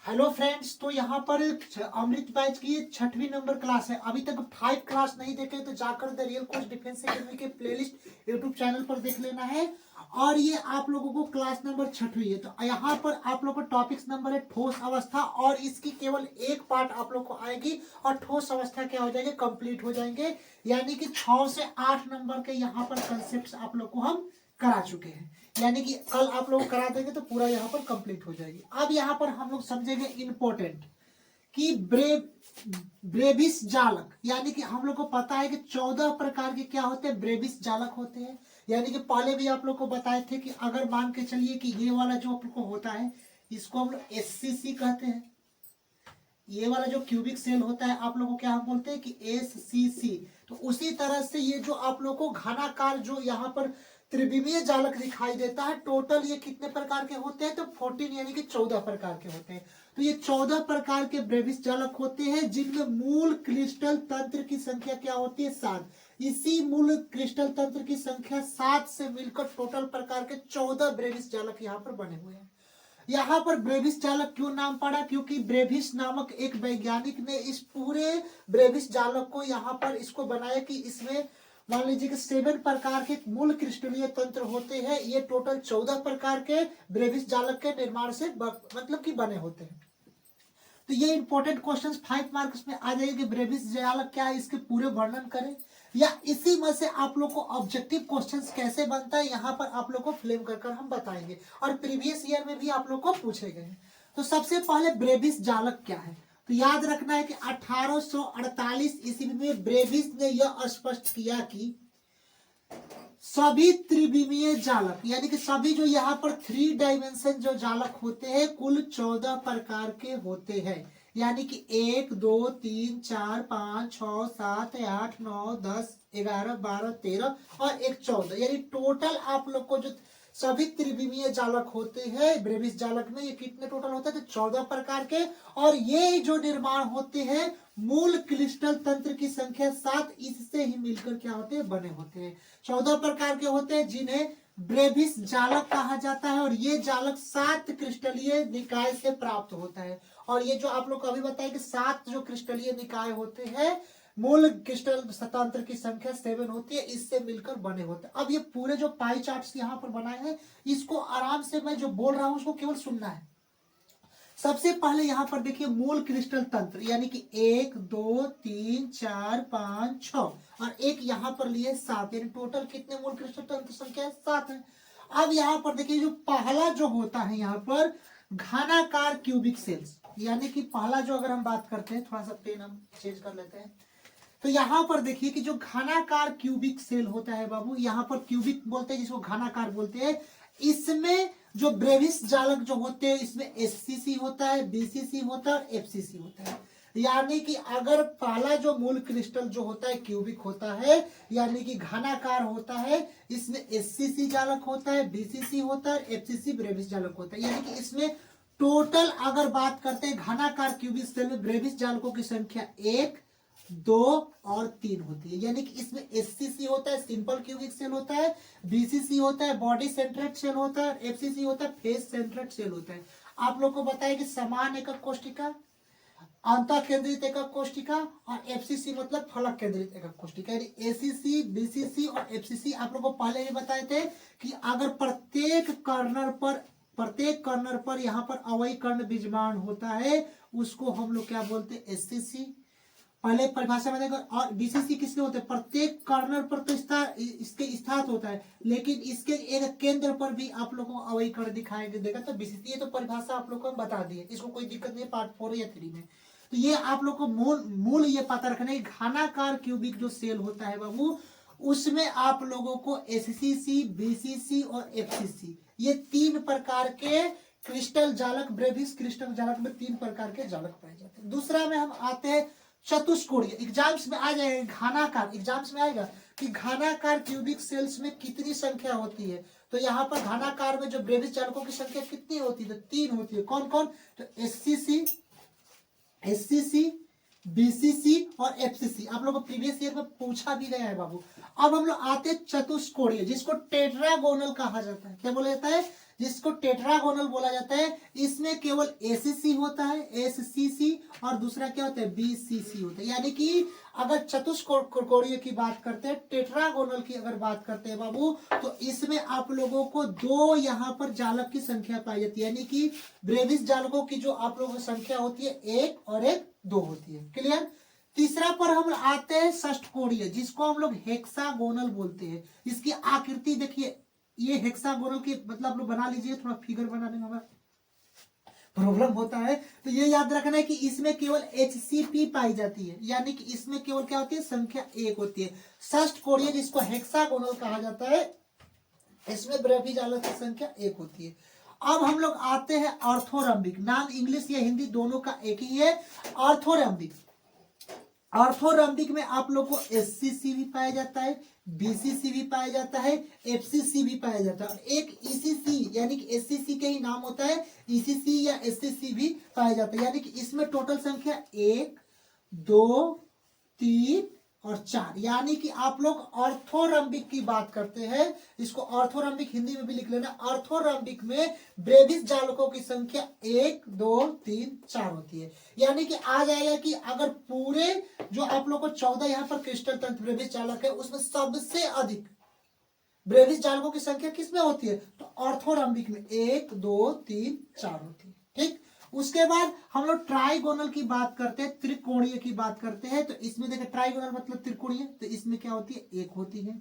Hello friends, तो यहाँ पर अमृत बैच की 6वीं नंबर क्लास है। अभी तक 5 क्लास नहीं देखे तो जाकर the real coach defence academy के प्लेलिस्ट यूट्यूब चैनल पर देख लेना है। और ये आप लोगों को क्लास नंबर 6वीं है। तो यहाँ पर आप लोगों को टॉपिक्स नंबर है ठोस अवस्था, और इसकी केवल एक पार्ट आप लोग को आएगी और ठोस अवस्था क्या हो जाएंगे, कंप्लीट हो जाएंगे। यानी कि 6 से 8 नंबर के यहाँ पर कंसेप्ट आप लोग को हम करा चुके हैं। यानी कि कल आप लोग करा देंगे तो पूरा यहाँ पर कंप्लीट हो जाएगी। अब यहाँ पर हम लोग समझेंगे इंपॉर्टेंट कि ब्रेविस जालक, यानी कि हम लोग को पता है कि 14 प्रकार के क्या होते हैं, ब्रेविस जालक होते हैं। यानी कि पहले भी आप लोग को बताए थे कि अगर मान के चलिए कि ये वाला जो आप लोग को होता है इसको हम लोग एससीसी कहते हैं। ये वाला जो क्यूबिक सेल होता है आप लोग को क्या हम बोलते हैं कि एससीसी। तो उसी तरह से ये जो आप लोग को घनाकार जो यहाँ पर त्रिविमीय जालक दिखाई देता है, टोटल ये कितने प्रकार के होते हैं, तो 14 यानी कि 14 प्रकार के होते हैं। तो ये 14 प्रकार के ब्रेविस जालक होते हैं जिनमें मूल क्रिस्टल तंत्र की संख्या क्या होती है, 7। इसी मूल क्रिस्टल तंत्र की संख्या 7 से मिलकर टोटल प्रकार के 14 ब्रेविस जालक यहाँ पर बने हुए हैं। यहाँ पर ब्रेविस जालक क्यों नाम पड़ा, क्योंकि ब्रेविस नामक एक वैज्ञानिक ने इस पूरे ब्रेविस जालक को यहाँ पर इसको बनाया कि इसमें मान लीजिए कि 7 प्रकार के मूल क्रिस्टलीय तंत्र होते हैं। ये टोटल 14 प्रकार के ब्रेविस जालक के निर्माण से मतलब कि बने होते हैं। तो ये इंपॉर्टेंट क्वेश्चंस 5 मार्क्स में आ जाएंगे। ब्रेविस जालक क्या है, इसके पूरे वर्णन करें, या इसी में से आप लोग को ऑब्जेक्टिव क्वेश्चंस कैसे बनता है यहाँ पर आप लोग को फ्लेम कर हम बताएंगे, और प्रीवियस ईयर में भी आप लोग को पूछे गए। तो सबसे पहले ब्रेविस जालक क्या है, तो याद रखना है कि 1848 ईस्वी में ब्रेविस ने यह स्पष्ट किया कि सभी त्रिविमीय जालक, यानी कि सभी जो यहाँ पर 3 डायमेंशन जो जालक होते हैं कुल 14 प्रकार के होते हैं। यानी कि 1 2 3 4 5 6 7 8 9 10 11 12 13 और एक 14, यानी टोटल आप लोग को जो सभी त्रिविमीय जालक होते हैं ब्रेविस जालक में, ये कितने टोटल होते हैं, तो 14 प्रकार के। और ये जो निर्माण होते हैं मूल क्रिस्टल तंत्र की संख्या 7, इससे ही मिलकर क्या होते हैं, बने होते हैं। 14 प्रकार के होते हैं जिन्हें ब्रेविस जालक कहा जाता है, और ये जालक 7 क्रिस्टलीय निकाय से प्राप्त होता है। और ये जो आप लोग को अभी बताया कि 7 जो क्रिस्टलीय निकाय होते हैं, मूल क्रिस्टल तंत्र की संख्या 7 होती है, इससे मिलकर बने होते हैं। अब ये पूरे जो पाई चार्ट्स यहाँ पर बनाए हैं, इसको आराम से मैं जो बोल रहा हूं उसको केवल सुनना है। सबसे पहले यहाँ पर देखिए मूल क्रिस्टल तंत्र, यानी कि 1 2 3 4 5 6 और एक यहाँ पर लिए 7, यानी टोटल कितने मूल क्रिस्टल तंत्र संख्या 7 है। अब यहाँ पर देखिए जो पहला जो होता है यहाँ पर घनाकार क्यूबिक सेल्स, यानी कि पहला जो अगर हम बात करते हैं, थोड़ा सा पेन हम चेंज कर लेते हैं। तो यहाँ पर देखिए कि जो घनाकार क्यूबिक सेल होता है बाबू, यहाँ पर क्यूबिक बोलते हैं जिसको घनाकार बोलते हैं। इसमें जो ब्रेविस जालक जो होते हैं इसमें एससीसी होता है, बीसीसी होता है और एफसीसी होता है। यानी कि अगर पहला जो मूल क्रिस्टल जो होता है क्यूबिक होता है, यानी कि घनाकार होता है, इसमें एससीसी जालक होता है, बीसीसी होता है, एफसीसी ब्रेविस जालक होता है। यानी कि इसमें टोटल अगर बात करते हैं घनाकार क्यूबिक सेल में ब्रेविस जालकों की संख्या 1 2 और 3 होती है। यानी कि इसमें एससीसी होता है, सिंपल क्यूबिक सेल होता है, बीसीसी होता है, बॉडी सेंट्रेट सेल होता है, एफसीसी होता है, फेस सेंट्रेट सेल होता है। आप लोग को बताया कि समान एकक कोशिका, अंतः केंद्रित एकक कोशिका, और एफसीसी मतलब फलक केंद्रित एकक कोशिका। यानी एसीसी बीसीसी और एफसीसी आप लोग को पहले ही बताए थे कि अगर प्रत्येक कर्नर पर यहाँ पर अवयव कर्ण विद्यमान होता है, उसको हम लोग क्या बोलते हैं, एससीसी पहले परिभाषा में देखो। और बीसीसी किसके होते हैं, प्रत्येक कॉर्नर पर तो इसके स्थान होता है, लेकिन इसके एक केंद्र पर भी आप लोगों को अवयव कर्ण दिखाई देगा, तो बीसीसी। ये तो परिभाषा आप लोग को हम बता दिए, इसको कोई दिक्कत नहीं पार्ट 4 या 3 में। तो ये आप लोग को मूल ये पता रखना है, घनाकार क्यूबिक जो सेल होता है बाबू, उसमें आप लोगों को एससीसी बीसीसी और एफसीसी ये 3 प्रकार के क्रिस्टल जालक, ब्रेविस क्रिस्टल जालक में 3 प्रकार के जालक पाए जाते हैं। दूसरा में हम आते हैं चतुष्कोणीय, एग्जाम्स में आ जाएगा घनाकार, एग्जाम्स में आएगा कि घनाकार क्यूबिक सेल्स में कितनी संख्या होती है। तो यहाँ पर घनाकार में जो ब्रेविस जालकों की संख्या कितनी होती है, तो 3 होती है। कौन कौन, तो एससीसी बीसीसी और एफसीसी आप लोग को प्रीवियस ईयर में पूछा भी गया है बाबू। अब हम लोग आते हैं चतुष्कोणीय, जिसको टेट्रागोनल कहा जाता है। क्या बोला जाता है, जिसको टेट्रागोनल बोला जाता है। इसमें केवल ACC होता है, SCC, और दूसरा क्या होता है, BCC होता है। यानी कि अगर चतुष्कोणीय की बात करते हैं, टेट्रागोनल की अगर बात करते हैं बाबू, तो इसमें आप लोगों को 2 यहाँ पर जालक की संख्या पाई जाती है। यानी कि ब्रेविस जालकों की जो आप लोगों की संख्या होती है 1 और 1 2 होती है। क्लियर। तीसरा पर हम आते हैं षष्ठकोणीय, जिसको हम लोग हेक्सागोनल बोलते हैं। इसकी आकृति देखिए, ये हेक्सागोनल की मतलब आप लोग बना लीजिए, थोड़ा फिगर बनाने में हमारा प्रॉब्लम होता है, तो ये याद रखना है कि इसमें केवल HCP पाई जाती है। यानी कि इसमें केवल क्या होती है, संख्या 1 होती है। षष्ठकोणीय जिसको हेक्सागोनल कहा जाता है, इसमें ब्रेविस जालक की संख्या 1 होती है। अब हम लोग आते हैं ऑर्थोरम्बिक। नाम इंग्लिश या हिंदी दोनों का एक ही है, ऑर्थोरम्बिक। ऑर्थोरम्बिक में आप लोग को SCC भी पाया जाता है, BCC भी पाया जाता है, FCC भी पाया जाता है, और एक ECC यानी कि SCC के ही नाम होता है, ECC या SCC भी पाया जाता है। यानी कि इसमें टोटल संख्या 1 2 3 और 4, यानी कि आप लोग ऑर्थोरम्बिक की बात करते हैं। इसको ऑर्थोरम्बिक हिंदी में भी लिख लेना। ऑर्थोरम्बिक में ब्रेविस जालकों की संख्या 1 2 3 4 होती है। यानी कि आ जाएगा कि अगर पूरे जो आप लोग को 14 यहाँ पर क्रिस्टल तंत्र ब्रेविस जालक है, उसमें सबसे अधिक ब्रेविस जालकों की संख्या किसमें होती है, तो ऑर्थोरम्बिक में 1 2 3 4 होती है। ठीक। उसके बाद हम लोग ट्राइगोनल की बात करते हैं, त्रिकोणीय की बात करते हैं। तो इसमें देखिए ट्राइगोनल मतलब त्रिकोणीय, तो इसमें क्या होती है, 1 होती है।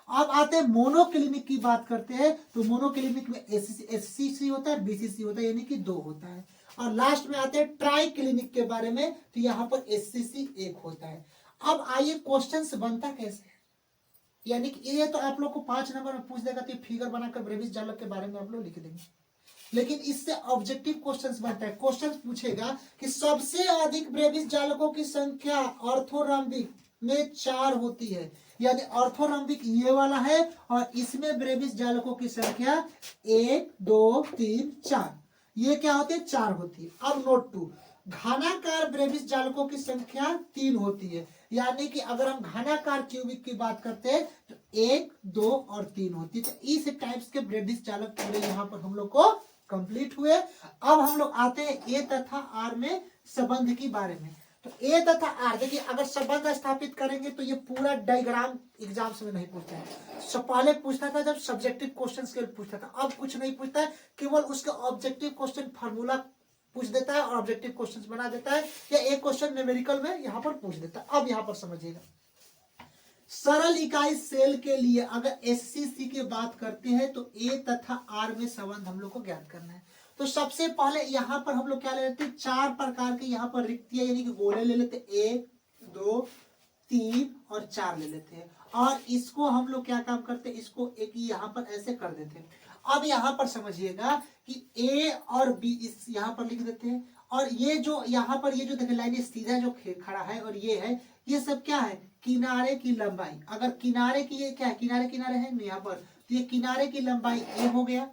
अब आते हैं मोनोक्लिनिक की बात करते हैं, तो मोनोक्लिनिक में SCC होता है, BCC होता है, यानी कि 2 होता है। और लास्ट में आते हैं ट्राई क्लिनिक के बारे में, तो यहाँ पर SCC 1 होता है। अब आइए क्वेश्चन बनता कैसे, यानी कि ये तो आप लोग को 5 नंबर में पूछ देगा, तो फिगर बनाकर ब्रेविस जालक के बारे में आप लोग लिख देंगे। लेकिन इससे ऑब्जेक्टिव क्वेश्चंस बनता है। क्वेश्चन पूछेगा कि सबसे अधिक ब्रेविस जालकों की संख्या ऑर्थोरम्बिक में 4 होती है, यानी ऑर्थोरम्बिक ये वाला है, और इसमें ब्रेविस जालकों की संख्या 1 2 3 4, ये क्या होती है, 4 होती है। अब नोट 2, घनाकार ब्रेविस जालकों की संख्या 3 होती है। यानी कि अगर हम घनाकार क्यूबिक की बात करते हैं, तो 1 2 और 3 होती है। तो इस टाइप्स के ब्रेविस जालक पूरे यहाँ पर हम लोग को कंप्लीट हुए। अब हम लोग आते हैं A तथा R में संबंध की बारे में। तो A तथा R देखिए, अगर संबंध स्थापित करेंगे तो ये पूरा डायग्राम एग्जाम्स में नहीं पूछता है। पहले पूछता था जब सब्जेक्टिव क्वेश्चंस के लिए पूछता था, अब कुछ नहीं पूछता है, केवल उसके ऑब्जेक्टिव क्वेश्चन फार्मूला पूछ देता है और ऑब्जेक्टिव क्वेश्चंस बना देता है, या एक क्वेश्चन न्यूमेरिकल में यहाँ पर पूछ देता है। अब यहाँ पर समझिएगा, सरल इकाई सेल के लिए अगर SCC की बात करते हैं, तो A तथा R में संबंध हम लोग को ज्ञात करना है। तो सबसे पहले यहाँ पर हम लोग क्या ले लेते हैं, 4 प्रकार के यहाँ पर रिक्तियां यानी कि गोले ले लेते हैं, 1 2 3 और 4 ले लेते हैं, और इसको हम लोग क्या काम करते हैं, इसको एक यहाँ पर ऐसे कर देते हैं। अब यहाँ पर समझिएगा कि A और B इस यहाँ पर लिख देते हैं, और ये जो यहाँ पर ये जो देखिए लाइन सीधा जो खड़ा है और ये है, ये सब क्या है, किनारे की लंबाई। अगर किनारे की ये क्या है, किनारे किनारे है यहाँ पर, तो ये किनारे की लंबाई A हो गया।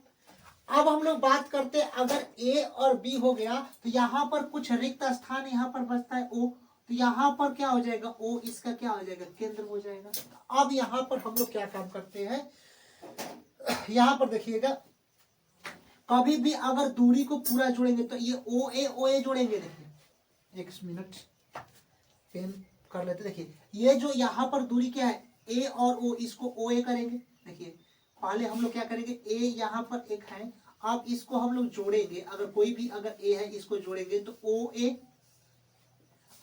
अब हम लोग बात करते हैं, अगर A और B हो गया, तो यहाँ पर कुछ रिक्त स्थान यहाँ पर बचता है O, तो यहाँ पर क्या हो जाएगा, O इसका क्या हो जाएगा, केंद्र हो जाएगा। अब यहाँ पर हम लोग क्या काम करते हैं, यहाँ पर देखिएगा, कभी भी अगर दूरी को पूरा जोड़ेंगे तो ये OA जोड़ेंगे। देखिए एक मिनट पेन कर लेते, देखिए ये जो यहाँ पर दूरी क्या है, A और O, इसको OA करेंगे। देखिए पहले हम लोग क्या करेंगे, A यहाँ पर एक है, अब इसको हम लोग जोड़ेंगे, अगर कोई भी अगर A है इसको जोड़ेंगे तो OA,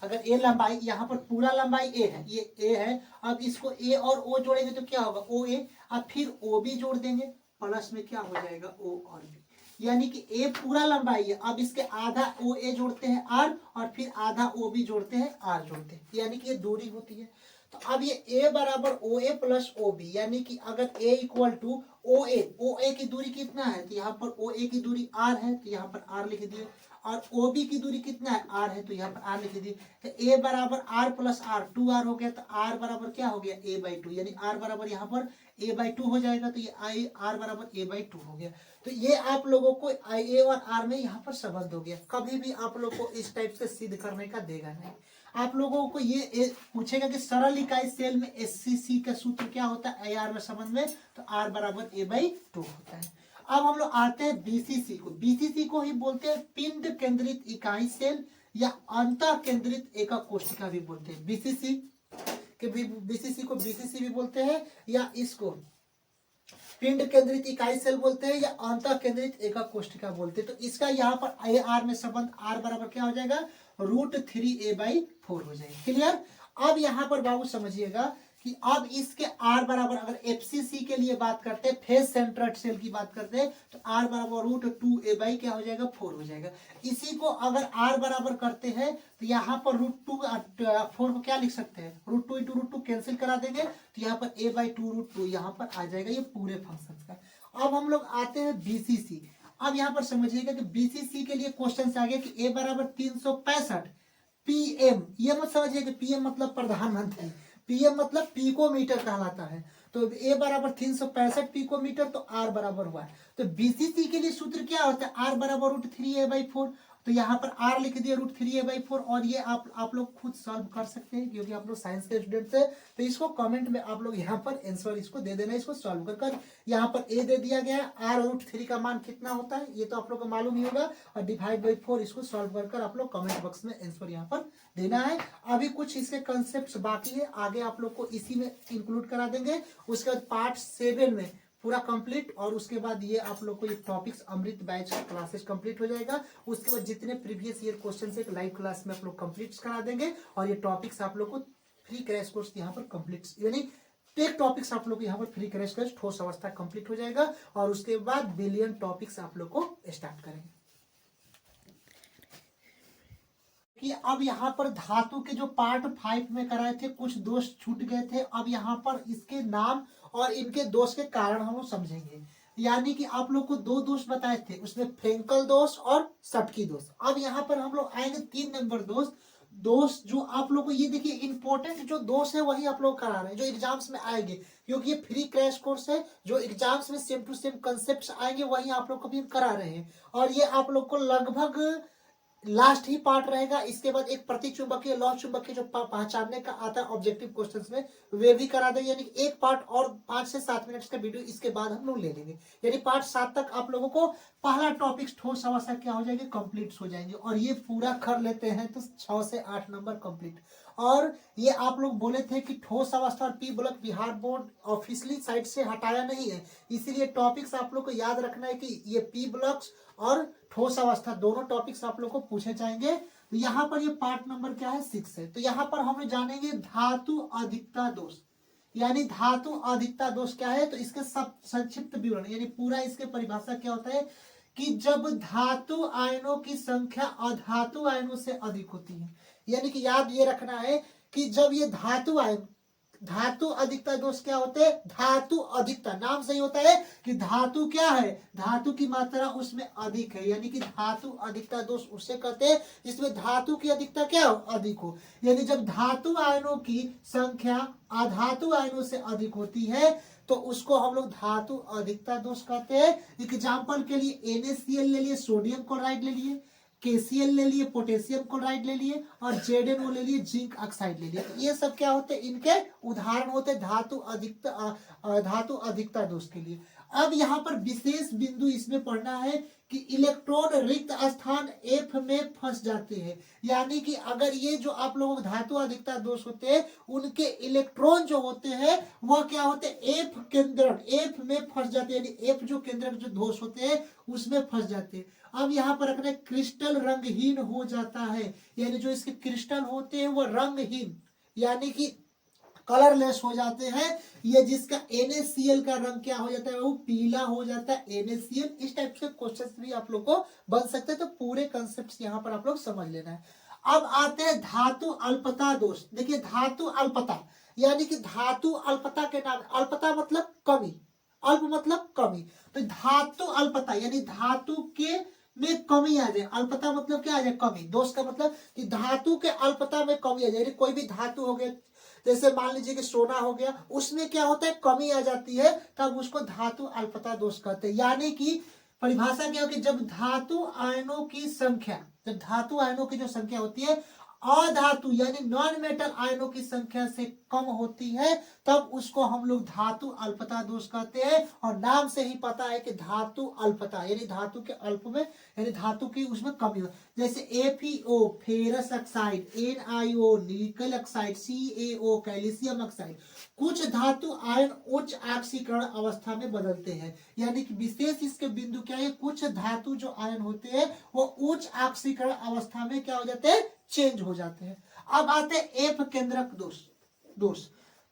अगर A लंबाई यहाँ पर पूरा लंबाई A है, ये A है, अब इसको A और O जोड़ेंगे तो क्या होगा, OA, अब फिर OB जोड़ देंगे, प्लस में क्या हो जाएगा, O और B, यानी कि A पूरा लंबाई है, अब इसके आधा OA जोड़ते हैं R, और फिर आधा OB जोड़ते हैं R जोड़ते हैं, यानी कि ये दूरी होती है। तो अब ये A बराबर OA प्लस OB, यानी कि अगर A इक्वल टू OA की दूरी कितना है, तो यहाँ पर OA की दूरी R है, तो यहाँ पर R लिख दिए, और OB की दूरी कितना है, R है, तो यहाँ पर R लिख दिए। तो A बराबर R प्लस R 2R हो गया, तो R बराबर क्या हो गया, A/2, यानी R बराबर यहाँ पर A/2 हो जाएगा, तो ये R बराबर A/2 हो गया। तो ये आप लोगों को A और R में यहाँ पर संबंध हो गया। कभी भी आप लोग को इस टाइप से सिद्ध करने का देगा नहीं। आप लोगों को ये पूछेगा कि सरल इकाई सेल में SCC का सूत्र क्या होता है, AR में संबंध में, तो R बराबर A/2 होता है। अब हम लोग आते हैं बीसीसी को। बीसीसी को ही बोलते हैं पिंड केंद्रित इकाई सेल या अंतः केंद्रित एकक कोशिका भी बोलते हैं। बीसीसी के बीसीसी को बीसीसी भी बोलते हैं या इसको पिंड केंद्रित इकाई सेल बोलते हैं या अंतः केंद्रित एकक कोशिका बोलते हैं। तो इसका यहाँ पर ए आर में संबंध आर बराबर क्या हो जाएगा, √3a/4 हो जाएगा। क्लियर। अब यहाँ पर बाबू समझिएगा कि अब इसके आर बराबर अगर एफसीसी के लिए बात करते हैं, फेस सेंट्रेड सेल की बात करते हैं, तो आर बराबर √2a/ क्या हो जाएगा, 4 हो जाएगा। इसी को अगर आर बराबर करते हैं तो यहाँ पर √2 को क्या लिख सकते हैं, √2 × √2 कैंसिल करा देंगे तो यहाँ पर a/2√2 यहाँ पर आ जाएगा ये पूरे फंक्शन का। अब हम लोग आते हैं बीसीसी। अब यहाँ पर समझिएगा कि बीसीसी के लिए क्वेश्चन आ गया कि a बराबर 365 PM, ये मत समझिए कि PM मतलब प्रधानमंत्री, PM मतलब पिकोमीटर कहलाता है। तो A बराबर 365 पिकोमीटर, तो R बराबर हुआ। तो बीसीसी के लिए सूत्र क्या होता है, R बराबर √3a/4। तो यहाँ पर R लिख दिया √3a/4, और ये आप लोग खुद सॉल्व कर सकते हैं क्योंकि आप लोग साइंस के स्टूडेंट्स हैं। तो इसको कमेंट में आप लोग यहाँ पर आंसर इसको दे देना, इसको सॉल्व कर यहाँ पर A दे दिया गया है। R√3 का मान कितना होता है ये तो आप लोग को मालूम ही होगा, और /4 इसको सॉल्व कर आप लोग कमेंट बॉक्स में आंसर यहाँ पर देना है। अभी कुछ इसके कंसेप्ट बाकी है, आगे आप लोग को इसी में इंक्लूड करा देंगे। उसके बाद पार्ट 7 में पूरा कंप्लीट, और उसके बाद ये आप लोग को ये टॉपिक्स अमृत बैच का क्लासेस कंप्लीट हो जाएगा। उसके बाद जितने प्रीवियस ईयर क्वेश्चन है लाइव क्लास में आप लोग कंप्लीट करा देंगे, और ये टॉपिक्स आप लोग को फ्री क्रैश कोर्स यहाँ पर कंप्लीट, यानी टेक टॉपिक्स आप लोग यहाँ पर फ्री क्रैश कोर्स ठोस अवस्था कंप्लीट हो जाएगा, और उसके बाद बिलियन टॉपिक्स आप लोग को स्टार्ट करेंगे। कि अब यहाँ पर धातु के जो पार्ट 5 में कराए थे कुछ दोष छूट गए थे, अब यहाँ पर इसके नाम और इनके दोष के कारण हम लोग समझेंगे। यानी कि आप लोग को 2 दोष बताए थे, उसमें फ्रेंकल दोष और सटकी दोष। अब यहाँ पर हम लोग आएंगे 3 नंबर दोष जो आप लोग को, ये देखिए इंपॉर्टेंट जो दोष है वही आप लोग करा रहे हैं जो एग्जाम्स में आएंगे, क्योंकि ये फ्री क्रैश कोर्स है। जो एग्जाम्स में सेम टू सेम कंसेप्ट आएंगे वही आप लोग को भी करा रहे हैं, और ये आप लोग को लगभग लास्ट ही पार्ट रहेगा। इसके बाद एक प्रतिचुंबकीय लौह चुंबकीय जो पहचानने का आता है ऑब्जेक्टिव क्वेश्चंस में, वे भी करा देंगे। यानी एक पार्ट और 5 से 7 मिनट का वीडियो इसके बाद हम लोग ले लेंगे। यानी पार्ट 7 तक आप लोगों को पहला टॉपिक ठोस अवस्था क्या हो जाएगी, कंप्लीट हो जाएंगे, और ये पूरा कर लेते हैं तो 6 से 8 नंबर कंप्लीट। और ये आप लोग बोले थे कि ठोस अवस्था और P block Bihar board officially site से हटाया नहीं है, इसीलिए टॉपिक्स आप लोग को याद रखना है कि ये पी ब्लॉक्स और ठोस अवस्था दोनों टॉपिक्स आप लोग को पूछे जाएंगे। तो यहाँ पर ये पार्ट नंबर क्या है, 6 है। तो यहाँ पर हम जानेंगे धातु अधिकता दोष, यानी धातु अधिकता दोष क्या है। तो इसके सब संक्षिप्त विवरण, यानी पूरा इसके परिभाषा क्या होता है कि जब धातु आयनों की संख्या अधातु आयनों से अधिक होती है, यानी कि याद ये रखना है कि जब ये धातु आयन, धातु अधिकता दोष क्या होते हैं, धातु अधिकता नाम से ही होता है कि धातु क्या है, धातु की मात्रा उसमें अधिक है, यानी कि धातु अधिकता दोष उसे कहते हैं जिसमें धातु की अधिकता क्या हो, अधिक हो। यानी जब धातु आयनों की संख्या अधातु आयनों से अधिक होती है तो उसको हम लोग धातु अधिकता दोष कहते हैं। एग्जाम्पल के लिए NaCl ले लिए, सोडियम क्लोराइड ले लिए, KCl ले लिए, पोटेशियम क्लोराइड ले लिए, और ZnO ले लिए, जिंक ऑक्साइड ले लिए। ये सब क्या होते हैं, इनके उदाहरण होते हैं धातु अधिकता दोष के लिए। अब यहाँ पर विशेष बिंदु इसमें पढ़ना है कि इलेक्ट्रॉन रिक्त स्थान F में फंस जाते हैं, यानी कि अगर ये जो आप लोगों को धातु अधिकता दोष होते हैं उनके इलेक्ट्रॉन जो होते हैं वह क्या होते हैं, F केंद्रक, F में फंस जाते हैं, यानी F जो केंद्रक जो दोष होते हैं उसमें फंस जाते हैं। अब यहाँ पर रखने क्रिस्टल रंगहीन हो जाता है, यानी जो इसके क्रिस्टल होते हैं वो रंगहीन यानी कि कलरलेस हो जाते हैं। ये जिसका NaCl का रंग क्या हो जाता है, वो पीला हो जाता है, NaCl। इस टाइप के क्वेश्चंस भी आप लोग को बन सकते हैं, तो पूरे कंसेप्ट यहाँ पर आप लोग समझ लेना है। अब आते हैं धातु अल्पता दोष। देखिए धातु अल्पता यानी कि धातु अल्पता के नाम, अल्पता मतलब कमी, अल्प मतलब कमी, तो धातु अल्पता यानी धातु के में कमी आ जाए, अल्पता मतलब क्या आ जाए, कमी। दोष का मतलब कि धातु के अल्पता में कमी आ जाए, यानी कोई भी धातु हो गया, जैसे मान लीजिए कि सोना हो गया, उसमें क्या होता है, कमी आ जाती है, तब उसको धातु अल्पता दोष कहते हैं। यानी कि परिभाषा क्या होगी, जब धातु आयनों की संख्या, जब धातु आयनों की जो संख्या होती है अधातु यानी नॉन मेटल आयनों की संख्या से कम होती है तब उसको हम लोग धातु अल्पता दोष कहते हैं। और नाम से ही पता है कि धातु अल्पता यानी धातु के अल्प में यानी धातु की उसमें कमी हो। जैसे FeO फेरस ऑक्साइड, NiO निकल ऑक्साइड, CaO कैल्शियम ऑक्साइड। कुछ धातु आयन उच्च ऑक्सीकरण अवस्था में बदलते हैं, यानी कि विशेष इसके बिंदु क्या है, कुछ धातु जो आयन होते हैं वो उच्च ऑक्सीकरण अवस्था में क्या हो जाते हैं, चेंज हो जाते हैं। अब आते हैं एफ केंद्रक दोष।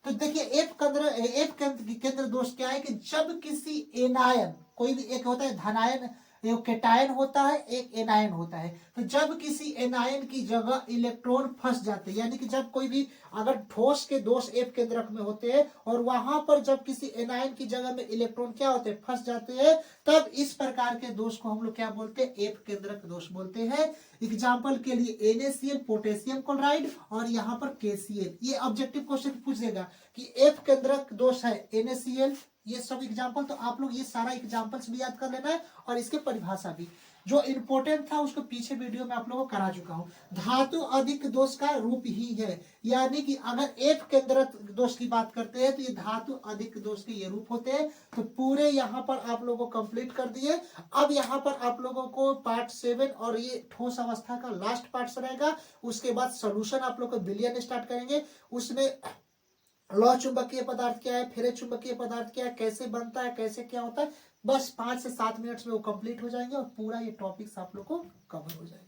तो देखिए एफ केंद्र दोष क्या है कि जब किसी एनायन, कोई भी एक होता है धनायन, एक केटायन होता है, एक एनायन होता है। तो जब किसी एनायन की जगह इलेक्ट्रॉन फंस जाते हैं, यानी कि जब कोई भी अगर ठोस के दोष एफ केंद्रक में होते हैं और वहां पर जब किसी एनायन की जगह में इलेक्ट्रॉन क्या होते हैं, फंस जाते हैं, तब इस प्रकार के दोष को हम लोग क्या बोलते हैं, एफ केंद्रक दोष बोलते हैं। एग्जाम्पल के लिए NaCl पोटेशियम क्लोराइड और यहाँ पर KCl। ये ऑब्जेक्टिव क्वेश्चन पूछ देगा कि एफ केंद्रक दोष है NaCl, ये सब एग्जाम्पल। तो आप लोग ये सारा एग्जाम्पल्स भी याद कर लेना है और इसके परिभाषा भी, जो इंपॉर्टेंट था उसको पीछे वीडियो में आप लोगों को करा चुका हूं। धातु अधिक दोष का रूप ही है, यानी कि अगर एफ केंद्रक दोष की बात करते हैं तो ये धातु अधिक दोष के ये रूप होते हैं। तो पूरे यहाँ पर आप लोगों को कंप्लीट कर दिए। अब यहाँ पर आप लोगों को पार्ट 7 और ये ठोस अवस्था का लास्ट पार्ट रहेगा। उसके बाद सोल्यूशन आप लोग को बिलियन स्टार्ट करेंगे। उसमें लौ चुंबकीय पदार्थ क्या है, फेरे चुंबकीय पदार्थ क्या है, कैसे बनता है, कैसे क्या होता है, बस 5 से 7 मिनट्स में वो कंप्लीट हो जाएंगे और पूरा ये टॉपिक्स आप लोग को कवर हो जाएगा।